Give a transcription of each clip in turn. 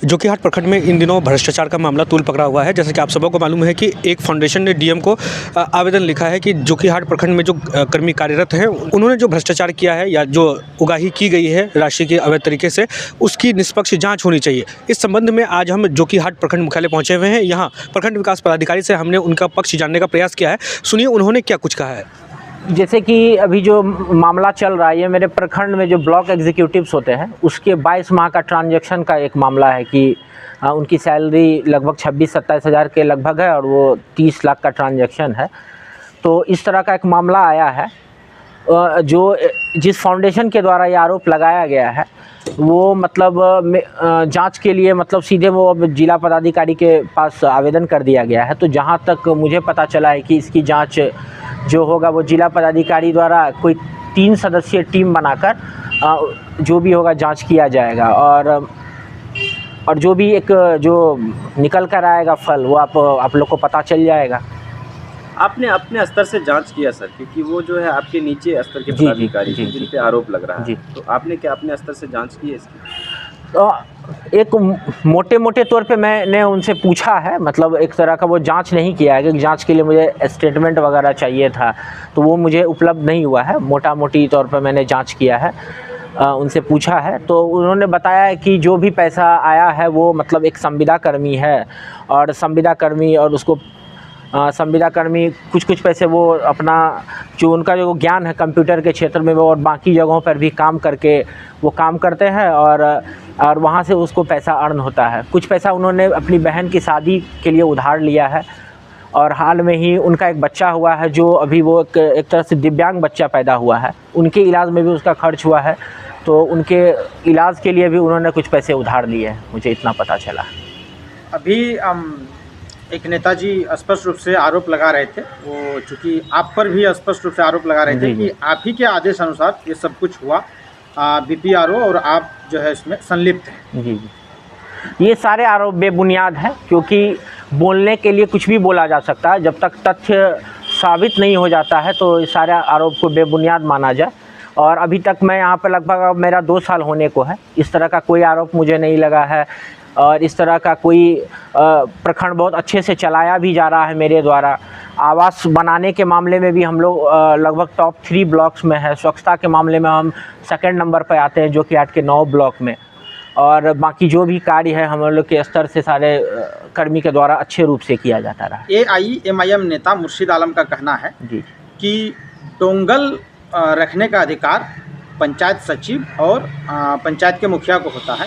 जोकीहाट प्रखंड में इन दिनों भ्रष्टाचार का मामला तूल पकड़ा हुआ है। जैसे कि आप सबों को मालूम है कि एक फाउंडेशन ने डीएम को आवेदन लिखा है कि जोकीहाट प्रखंड में जो कर्मी कार्यरत हैं उन्होंने जो भ्रष्टाचार किया है या जो उगाही की गई है राशि के अवैध तरीके से, उसकी निष्पक्ष जाँच होनी चाहिए। इस संबंध में आज हम जोकीहाट प्रखंड मुख्यालय पहुँचे हुए हैं। यहाँ प्रखंड विकास पदाधिकारी से हमने उनका पक्ष जानने का प्रयास किया है। सुनिए उन्होंने क्या कुछ कहा है। जैसे कि अभी जो मामला चल रहा है, ये मेरे प्रखंड में जो ब्लॉक एग्जीक्यूटिव्स होते हैं उसके 22 माह का ट्रांजैक्शन का एक मामला है कि उनकी सैलरी लगभग 26-27 हज़ार के लगभग है और वो 30 लाख का ट्रांजैक्शन है। तो इस तरह का एक मामला आया है। जो जिस फाउंडेशन के द्वारा ये आरोप लगाया गया है वो मतलब जांच के लिए मतलब सीधे वो अब जिला पदाधिकारी के पास आवेदन कर दिया गया है। तो जहां तक मुझे पता चला है कि इसकी जांच जो होगा वो जिला पदाधिकारी द्वारा कोई 3 सदस्यीय टीम बनाकर जो भी होगा जांच किया जाएगा और जो भी एक जो निकल कर आएगा फल वो आप लोग को पता चल जाएगा। आपने अपने स्तर से जांच किया सर, क्योंकि वो जो है आपके नीचे स्तर के पदाधिकारी जिन पे आरोप लग रहा है, तो आपने क्या अपने स्तर से जांच की है इसकी? एक मोटे तौर पे मैंने उनसे पूछा है, मतलब एक तरह का वो जांच नहीं किया है क्योंकि जांच के लिए मुझे स्टेटमेंट वगैरह चाहिए था तो वो मुझे उपलब्ध नहीं हुआ है। मोटी तौर पे मैंने जांच किया है, उनसे पूछा है तो उन्होंने बताया है कि जो भी पैसा आया है वो मतलब एक संविदा कर्मी है और संविदा कर्मी और उसको संविदा कर्मी कुछ पैसे वो अपना जो उनका जो ज्ञान है कंप्यूटर के क्षेत्र में वो और बाकी जगहों पर भी काम करके वो काम करते हैं और वहाँ से उसको पैसा अर्न होता है। कुछ पैसा उन्होंने अपनी बहन की शादी के लिए उधार लिया है और हाल में ही उनका एक बच्चा हुआ है जो अभी वो एक तरह से दिव्यांग बच्चा पैदा हुआ है, उनके इलाज में भी उसका खर्च हुआ है तो उनके इलाज के लिए भी उन्होंने कुछ पैसे उधार लिए हैं, मुझे इतना पता चला। अभी एक नेताजी स्पष्ट रूप से आरोप लगा रहे थे, वो चूँकि आप पर भी स्पष्ट रूप से आरोप लगा रहे थे कि आप ही के आदेश अनुसार ये सब कुछ हुआ, बीपीआरओ और आप जो है इसमें संलिप्त हैं। जी, ये सारे आरोप बेबुनियाद हैं क्योंकि बोलने के लिए कुछ भी बोला जा सकता है, जब तक तथ्य साबित नहीं हो जाता है तो इस सारे आरोप को बेबुनियाद माना जाए। और अभी तक मैं यहाँ पर लगभग मेरा 2 साल होने को है, इस तरह का कोई आरोप मुझे नहीं लगा है और इस तरह का कोई प्रखंड बहुत अच्छे से चलाया भी जा रहा है मेरे द्वारा। आवास बनाने के मामले में भी हम लोग लगभग टॉप 3 ब्लॉक्स में है, स्वच्छता के मामले में हम 2nd नंबर पर आते हैं जोकीहाट के 9 ब्लॉक में, और बाकी जो भी कार्य है हम लोग के स्तर से सारे कर्मी के द्वारा अच्छे रूप से किया जाता रहा। AIMIM नेता मुर्शिद आलम का कहना है कि डोंगल रखने का अधिकार पंचायत सचिव और पंचायत के मुखिया को होता है,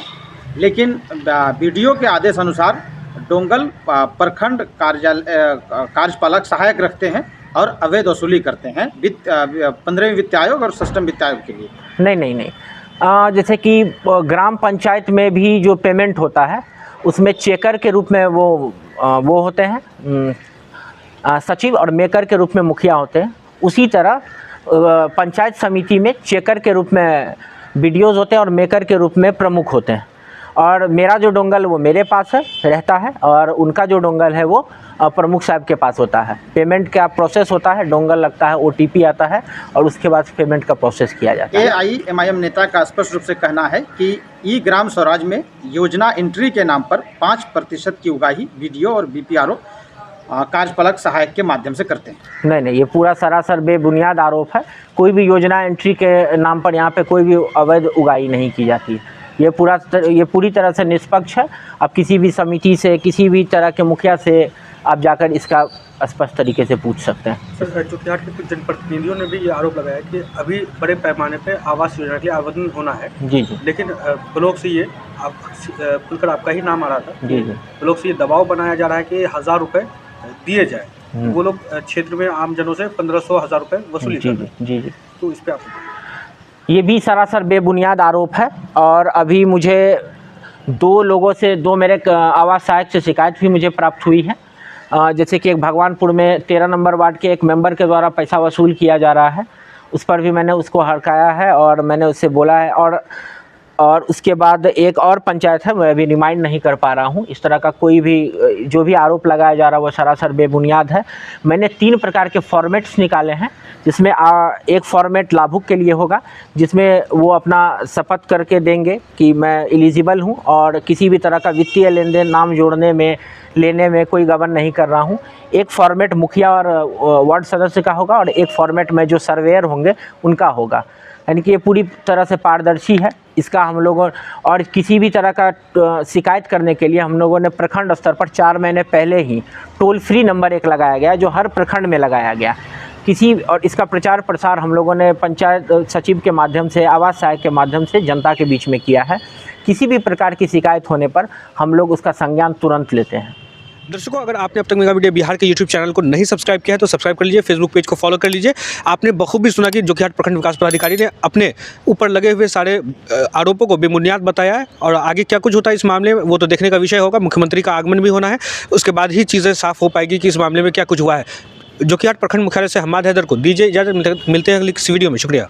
लेकिन बीडीओ के आदेश अनुसार डोंगल प्रखंड कार्यपालक सहायक रखते हैं और अवैध वसूली करते हैं 15वें वित्त आयोग और 6वें वित्त आयोग के लिए। नहीं, जैसे कि ग्राम पंचायत में भी जो पेमेंट होता है उसमें चेकर के रूप में वो होते हैं सचिव और मेकर के रूप में मुखिया होते हैं। उसी तरह पंचायत समिति में चेकर के रूप में बीडीओज होते हैं और मेकर के रूप में प्रमुख होते हैं। और मेरा जो डोंगल वो मेरे पास रहता है और उनका जो डोंगल है वो प्रमुख साहब के पास होता है। पेमेंट का प्रोसेस होता है, डोंगल लगता है, OTP आता है और उसके बाद पेमेंट का प्रोसेस किया जाता है। AIMIM नेता का स्पष्ट रूप से कहना है कि ई ग्राम स्वराज में योजना एंट्री के नाम पर 5% की उगाही BDO और BPRO कार्यपालक सहायक के माध्यम से करते हैं। नहीं, ये पूरा सरासर बेबुनियाद आरोप है। कोई भी योजना एंट्री के नाम पर यहाँ पे कोई भी अवैध उगाही नहीं की जाती। ये पूरी तरह से निष्पक्ष है। आप किसी भी समिति से, किसी भी तरह के मुखिया से आप जाकर इसका स्पष्ट तरीके से पूछ सकते हैं। सर, जोकीहाट के कुछ जनप्रतिनिधियों ने भी ये आरोप लगाया कि अभी बड़े पैमाने पे आवास योजना के लिए आवेदन होना है। जी, लेकिन ब्लॉक से ये खुलकर आपका ही नाम आ रहा था। जी, ब्लॉक से ये दबाव बनाया जा रहा है कि 1000 रुपये दिए जाए। वो लोग क्षेत्र में आम जनों से 1500-1000 रुपये वसूली करते हैं। जी, तो इस पर आप ये भी सरासर बेबुनियाद आरोप है। और अभी मुझे 2 मेरे आवास सहायक से शिकायत भी मुझे प्राप्त हुई है। जैसे कि एक भगवानपुर में 13 नंबर वार्ड के एक मेंबर के द्वारा पैसा वसूल किया जा रहा है, उस पर भी मैंने उसको हड़काया है और मैंने उससे बोला है। और और उसके बाद एक और पंचायत है, मैं अभी रिमाइंड नहीं कर पा रहा हूँ। इस तरह का कोई भी जो भी आरोप लगाया जा रहा है वो सरासर बेबुनियाद है। मैंने 3 प्रकार के फॉर्मेट्स निकाले हैं, जिसमें एक फॉर्मेट लाभुक के लिए होगा, जिसमें वो अपना शपथ करके देंगे कि मैं एलिजिबल हूँ और किसी भी तरह का वित्तीय लेन देन नाम जोड़ने में लेने में कोई गबन नहीं कर रहा हूँ। एक फॉर्मेट मुखिया और वार्ड सदस्य का होगा और एक फॉर्मेट में जो सर्वेयर होंगे उनका होगा। यानी कि ये पूरी तरह से पारदर्शी है। इसका हम लोगों और किसी भी तरह का शिकायत करने के लिए हम लोगों ने प्रखंड स्तर पर 4 महीने पहले ही टोल फ्री नंबर एक लगाया गया, जो हर प्रखंड में लगाया गया। और इसका प्रचार प्रसार हम लोगों ने पंचायत सचिव के माध्यम से, आवास सहायक के माध्यम से जनता के बीच में किया है। किसी भी प्रकार की शिकायत होने पर हम लोग उसका संज्ञान तुरंत लेते हैं। दर्शकों, अगर आपने अब तक मेगा मीडिया बिहार के यूट्यूब चैनल को नहीं सब्सक्राइब किया है तो सब्सक्राइब कर लीजिए, फेसबुक पेज को फॉलो कर लीजिए। आपने बखूबी सुना कि जोकीहाट प्रखंड विकास पदाधिकारी ने अपने ऊपर लगे हुए सारे आरोपों को बेबुनियाद बताया है, और आगे क्या कुछ होता है इस मामले में वो तो देखने का विषय होगा। मुख्यमंत्री का आगमन भी होना है, उसके बाद ही चीज़ें साफ हो पाएगी कि इस मामले में क्या कुछ हुआ है। जोकीहाट प्रखंड मुख्यालय से हम्माद हैदर को दीजिए इजाज़त, मिलते हैं अगली किसी वीडियो में। शुक्रिया।